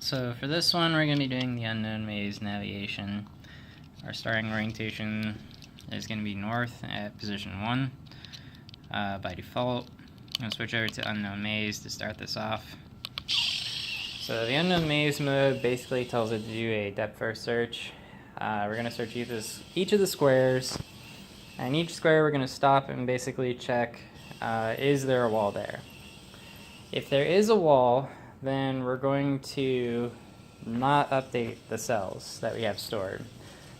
So for this one, we're going to be doing the unknown maze navigation. Our starting orientation is going to be north at position 1 by default. I'm going to switch over to unknown maze to start this off. So the unknown maze mode basically tells it to do a depth first search. We're going to search each of the squares, and each square we're going to stop and basically check, is there a wall there? If there is a wall, then we're going to not update the cells that we have stored.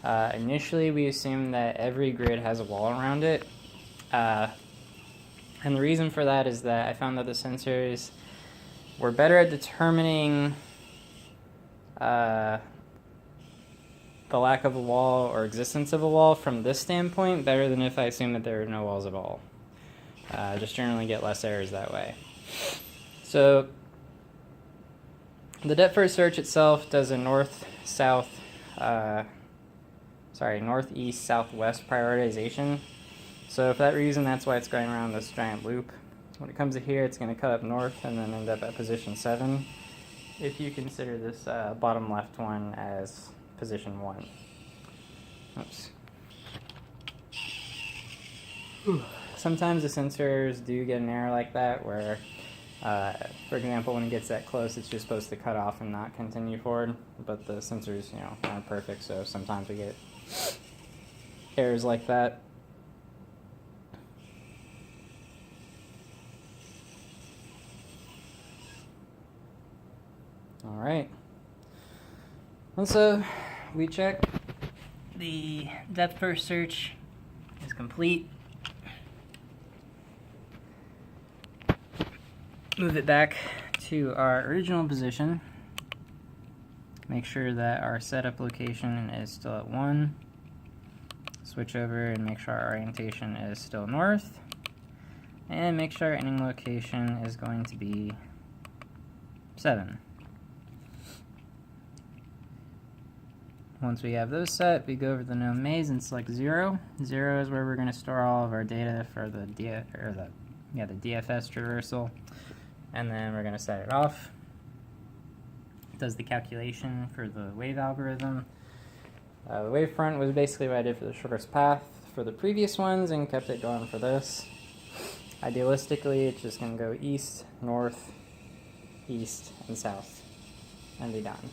Initially, we assume that every grid has a wall around it. And the reason for that is that I found that the sensors were better at determining the lack of a wall or existence of a wall from this standpoint, better than if I assume that there are no walls at all. Just generally get less errors that way. So the depth first search itself does a northeast, southwest prioritization. So for that reason, that's why it's going around this giant loop. When it comes to here, it's going to cut up north and then end up at position 7, if you consider this bottom left one as position 1. Oops. Sometimes the sensors do get an error like that where, for example, when it gets that close, it's just supposed to cut off and not continue forward. But the sensors, aren't perfect, so sometimes we get errors like that. All right. And so we check the depth first search is complete. Move it back to our original position. Make sure that our setup location is still at 1. Switch over and make sure our orientation is still north. And make sure our ending location is going to be 7. Once we have those set, we go over the known maze and select 0. 0 is where we're going to store all of our data for the DFS traversal. And then we're going to set it off. It does the calculation for the wave algorithm. The wavefront was basically what I did for the shortest path for the previous ones and kept it going for this. Idealistically, it's just going to go east, north, east, and south, and be done.